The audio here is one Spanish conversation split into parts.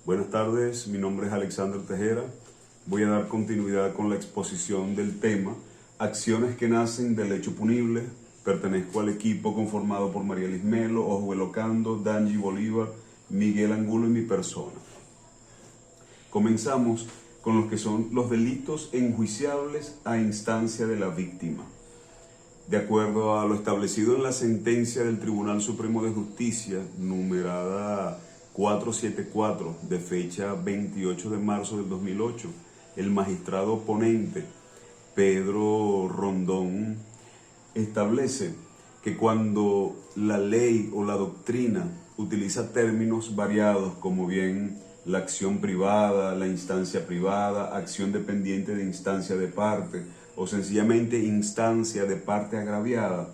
Buenas tardes, mi nombre es Alexander Tejera. Voy a dar continuidad con la exposición del tema Acciones que nacen del hecho punible. Pertenezco al equipo conformado por María Liz Melo, Oswell Ocando, Danji Bolívar, Miguel Angulo y mi persona. Comenzamos con los que son los delitos enjuiciables a instancia de la víctima. De acuerdo a lo establecido en la sentencia del Tribunal Supremo de Justicia, numerada 474, de fecha 28 de marzo del 2008, el magistrado ponente Pedro Rondón establece que cuando la ley o la doctrina utiliza términos variados como bien la acción privada, la instancia privada, acción dependiente de instancia de parte o sencillamente instancia de parte agraviada,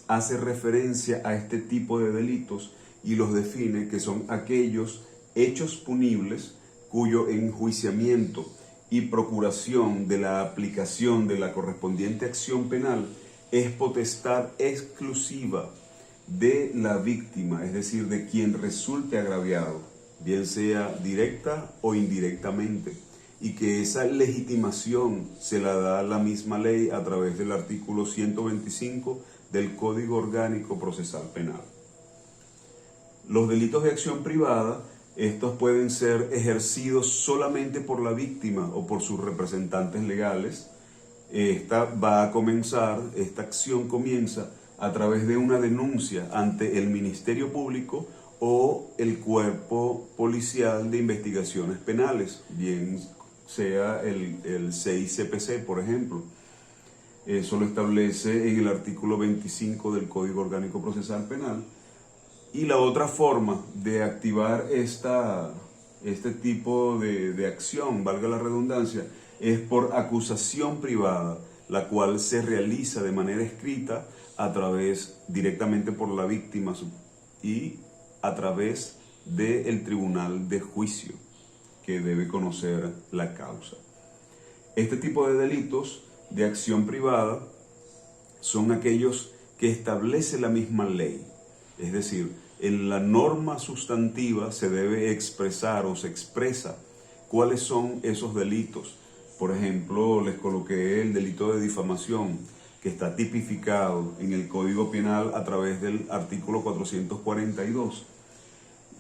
hace referencia a este tipo de delitos y los define que son aquellos hechos punibles cuyo enjuiciamiento y procuración de la aplicación de la correspondiente acción penal es potestad exclusiva de la víctima, es decir, de quien resulte agraviado, bien sea directa o indirectamente, y que esa legitimación se la da la misma ley a través del artículo 125 del Código Orgánico Procesal Penal. Los delitos de acción privada, estos pueden ser ejercidos solamente por la víctima o por sus representantes legales. Esta acción comienza a través de una denuncia ante el Ministerio Público o el Cuerpo Policial de Investigaciones Penales, bien sea el CICPC, por ejemplo. Eso lo establece en el artículo 25 del Código Orgánico Procesal Penal. Y la otra forma de activar este tipo de acción, valga la redundancia, es por acusación privada, la cual se realiza de manera escrita directamente por la víctima y a través del tribunal de juicio, que debe conocer la causa. Este tipo de delitos de acción privada son aquellos que establece la misma ley. Es decir, en la norma sustantiva se debe expresar o se expresa cuáles son esos delitos. Por ejemplo, les coloqué el delito de difamación, que está tipificado en el Código Penal a través del artículo 442.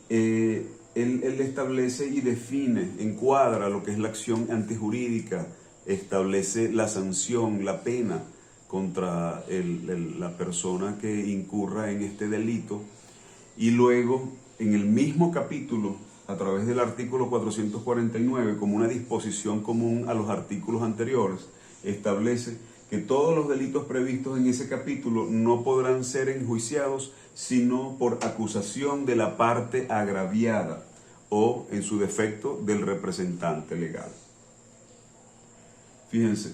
Él establece y define, encuadra lo que es la acción antijurídica, establece la sanción, la pena contra la persona que incurra en este delito, y luego en el mismo capítulo, a través del artículo 449, como una disposición común a los artículos anteriores, establece que todos los delitos previstos en ese capítulo no podrán ser enjuiciados sino por acusación de la parte agraviada o, en su defecto, del representante legal. Fíjense,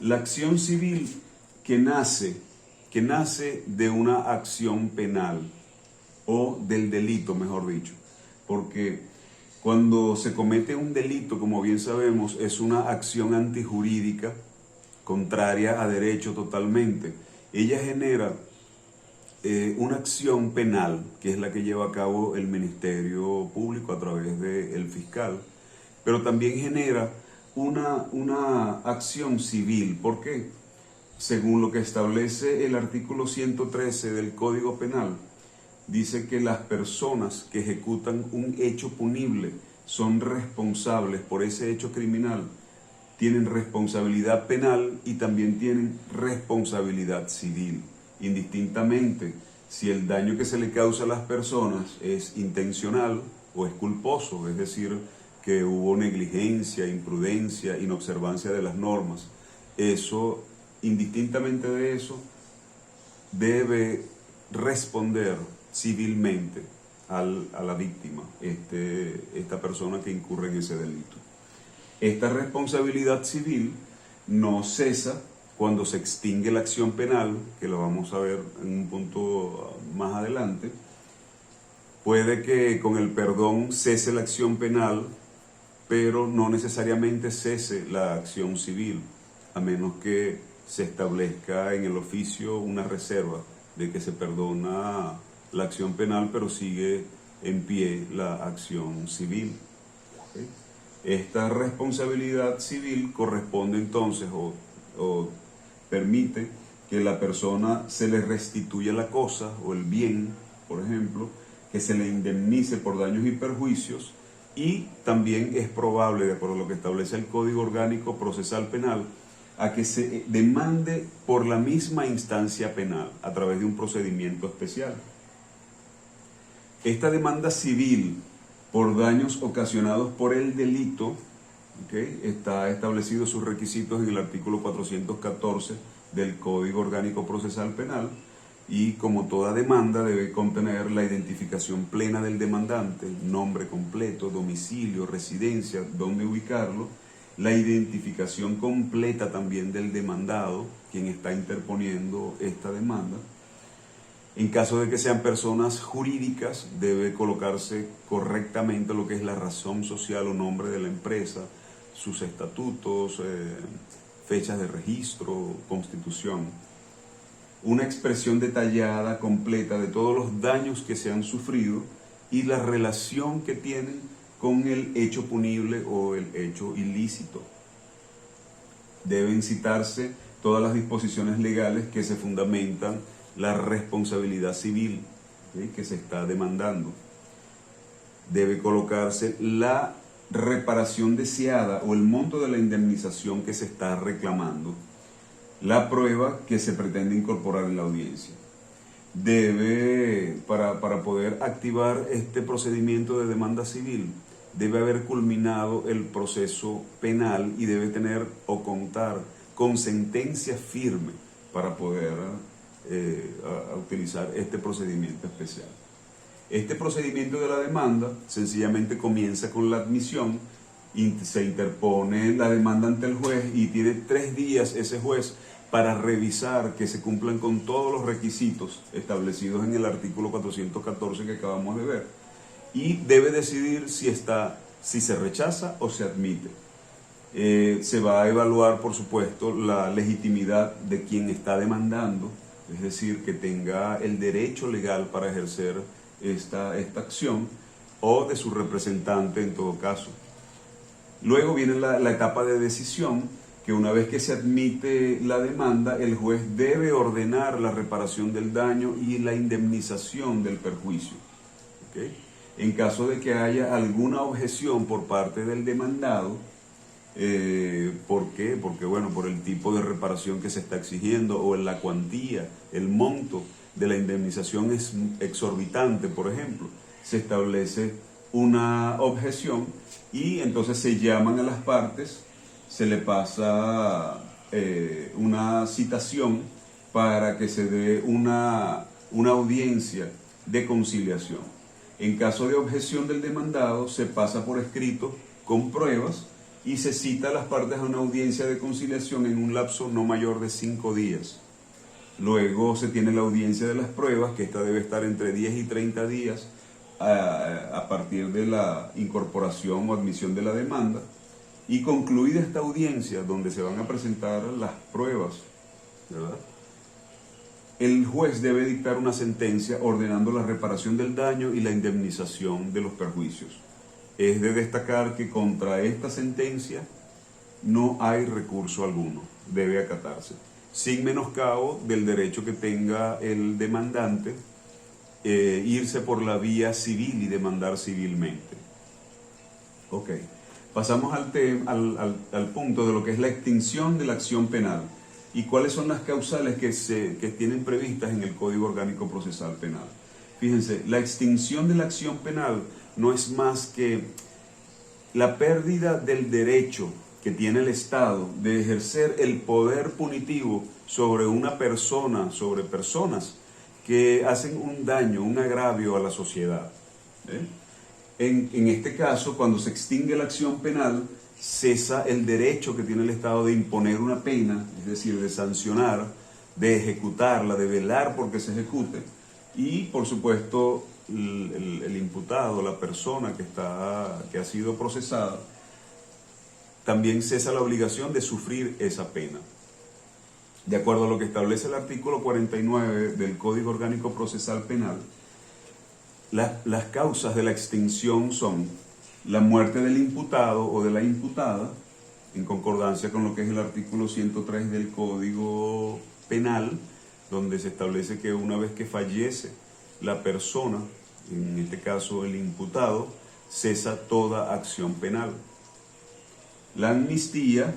la acción civil que nace de una acción penal o del delito, mejor dicho, porque cuando se comete un delito, como bien sabemos, es una acción antijurídica contraria a derecho totalmente. Ella genera una acción penal, que es la que lleva a cabo el Ministerio Público a través del fiscal, pero también genera una acción civil. ¿Por qué? Según lo que establece el artículo 113 del Código Penal, dice que las personas que ejecutan un hecho punible son responsables por ese hecho criminal, tienen responsabilidad penal y también tienen responsabilidad civil, indistintamente si el daño que se le causa a las personas es intencional o es culposo, es decir, que hubo negligencia, imprudencia, inobservancia de las normas. Eso, indistintamente de eso, debe responder civilmente a la víctima, esta persona que incurre en ese delito. Esta responsabilidad civil no cesa cuando se extingue la acción penal, que lo vamos a ver en un punto más adelante. Puede que con el perdón cese la acción penal, pero no necesariamente cese la acción civil, a menos que se establezca en el oficio una reserva de que se perdona la acción penal, pero sigue en pie la acción civil. ¿Ok? Esta responsabilidad civil corresponde entonces o permite que la persona se le restituya la cosa o el bien, por ejemplo, que se le indemnice por daños y perjuicios, y también es probable, de acuerdo a lo que establece el Código Orgánico Procesal Penal, a que se demande por la misma instancia penal a través de un procedimiento especial. Esta demanda civil por daños ocasionados por el delito, ¿okay?, está establecido sus requisitos en el artículo 414 del Código Orgánico Procesal Penal, y como toda demanda debe contener la identificación plena del demandante, nombre completo, domicilio, residencia, dónde ubicarlo, la identificación completa también del demandado, quien está interponiendo esta demanda. En caso de que sean personas jurídicas, debe colocarse correctamente lo que es la razón social o nombre de la empresa, sus estatutos, fechas de registro, constitución. Una expresión detallada, completa, de todos los daños que se han sufrido y la relación que tienen con el hecho punible o el hecho ilícito. Deben citarse todas las disposiciones legales que se fundamentan la responsabilidad civil, ¿sí?, que se está demandando. Debe colocarse la reparación deseada o el monto de la indemnización que se está reclamando, la prueba que se pretende incorporar en la audiencia. Para poder activar este procedimiento de demanda civil, debe haber culminado el proceso penal y debe tener o contar con sentencia firme para poder utilizar este procedimiento especial. Este procedimiento de la demanda sencillamente comienza con la admisión y se interpone la demanda ante el juez, y tiene 3 días ese juez para revisar que se cumplan con todos los requisitos establecidos en el artículo 414 que acabamos de ver, y debe decidir si se rechaza o se admite. Se va a evaluar, por supuesto, la legitimidad de quien está demandando, es decir, que tenga el derecho legal para ejercer esta acción, o de su representante en todo caso. Luego viene la etapa de decisión, que una vez que se admite la demanda, el juez debe ordenar la reparación del daño y la indemnización del perjuicio. ¿Okay? En caso de que haya alguna objeción por parte del demandado, ¿por qué? Porque, bueno, por el tipo de reparación que se está exigiendo, o en la cuantía, el monto de la indemnización es exorbitante, por ejemplo, se establece una objeción y entonces se llaman a las partes, se le pasa una citación para que se dé una audiencia de conciliación. En caso de objeción del demandado, se pasa por escrito con pruebas y se cita a las partes a una audiencia de conciliación en un lapso no mayor de 5 días. Luego se tiene la audiencia de las pruebas, que esta debe estar entre 10 y 30 días a partir de la incorporación o admisión de la demanda. Y concluida esta audiencia, donde se van a presentar las pruebas, ¿verdad?, el juez debe dictar una sentencia ordenando la reparación del daño y la indemnización de los perjuicios. Es de destacar que contra esta sentencia no hay recurso alguno, debe acatarse, sin menoscabo del derecho que tenga el demandante, irse por la vía civil y demandar civilmente. Ok, pasamos al punto de lo que es la extinción de la acción penal y cuáles son las causales que tienen previstas en el Código Orgánico Procesal Penal. Fíjense, la extinción de la acción penal no es más que la pérdida del derecho que tiene el Estado de ejercer el poder punitivo sobre una persona, sobre personas que hacen un daño, un agravio a la sociedad. En este caso, cuando se extingue la acción penal, cesa el derecho que tiene el Estado de imponer una pena, es decir, de sancionar, de ejecutarla, de velar porque se ejecute, y por supuesto el imputado, la persona que ha sido procesada, también cesa la obligación de sufrir esa pena. De acuerdo a lo que establece el artículo 49 del Código Orgánico Procesal Penal, las causas de la extinción son La muerte del imputado o de la imputada, en concordancia con lo que es el artículo 103 del Código Penal, donde se establece que una vez que fallece la persona, en este caso el imputado, cesa toda acción penal. La amnistía,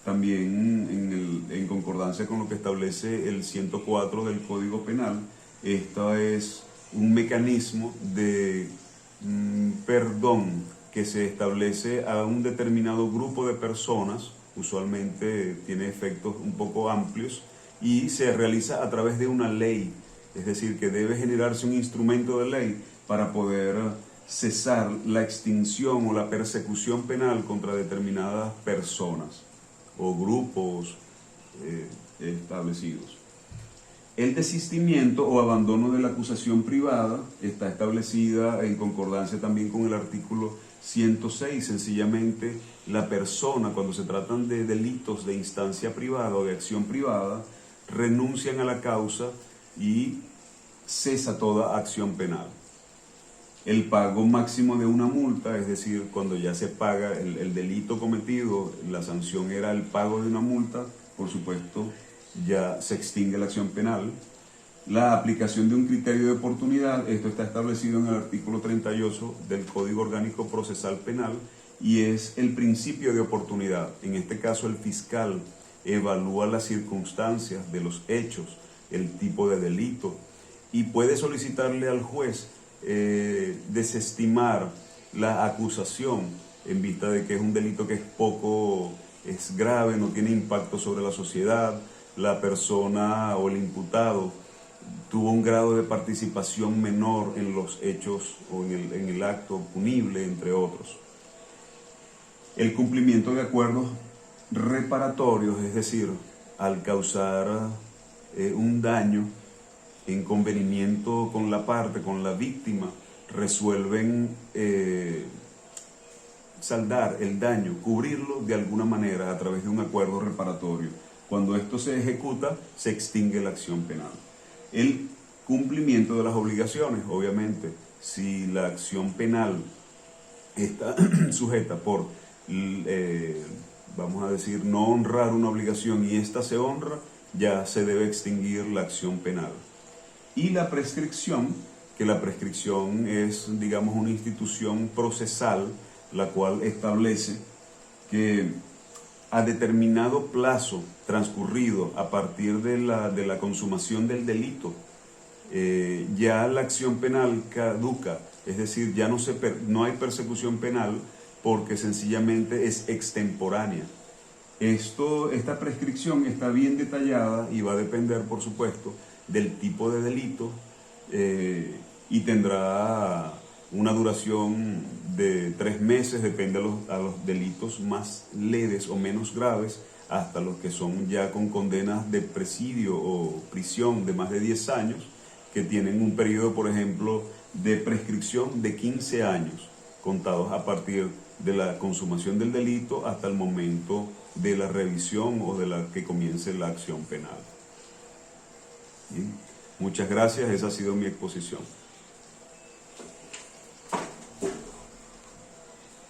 también en concordancia con lo que establece el 104 del Código Penal, esta es un mecanismo de perdón que se establece a un determinado grupo de personas, usualmente tiene efectos un poco amplios, y se realiza a través de una ley, es decir, que debe generarse un instrumento de ley para poder cesar la extinción o la persecución penal contra determinadas personas o grupos establecidos. El desistimiento o abandono de la acusación privada está establecida en concordancia también con el artículo 106. Sencillamente, la persona, cuando se tratan de delitos de instancia privada o de acción privada, renuncian a la causa y cesa toda acción penal. El pago máximo de una multa, es decir, cuando ya se paga el delito cometido, la sanción era el pago de una multa, por supuesto, ya se extingue la acción penal. La aplicación de un criterio de oportunidad, esto está establecido en el artículo 38 del Código Orgánico Procesal Penal y es el principio de oportunidad. En este caso, el fiscal evalúa las circunstancias de los hechos, el tipo de delito y puede solicitarle al juez desestimar la acusación en vista de que es un delito que es grave, no tiene impacto sobre la sociedad, la persona o el imputado tuvo un grado de participación menor en los hechos o en el acto punible, entre otros. El cumplimiento de acuerdos reparatorios, es decir, al causar un daño en convenimiento con la parte, con la víctima, resuelven saldar el daño, cubrirlo de alguna manera a través de un acuerdo reparatorio. Cuando esto se ejecuta, se extingue la acción penal. El cumplimiento de las obligaciones, obviamente, si la acción penal está sujeta por, vamos a decir, no honrar una obligación y esta se honra, ya se debe extinguir la acción penal. Y la prescripción, que la prescripción es, digamos, una institución procesal, la cual establece que a determinado plazo transcurrido a partir de la consumación del delito, ya la acción penal caduca, es decir, ya no hay persecución penal porque sencillamente es extemporánea. Esta prescripción está bien detallada y va a depender, por supuesto, del tipo de delito y tendrá una duración de 3 meses, depende a los delitos más leves o menos graves, hasta los que son ya con condenas de presidio o prisión de más de 10 años, que tienen un periodo, por ejemplo, de prescripción de 15 años, contados a partir de la consumación del delito hasta el momento de la revisión o de la que comience la acción penal. Bien. Muchas gracias, esa ha sido mi exposición.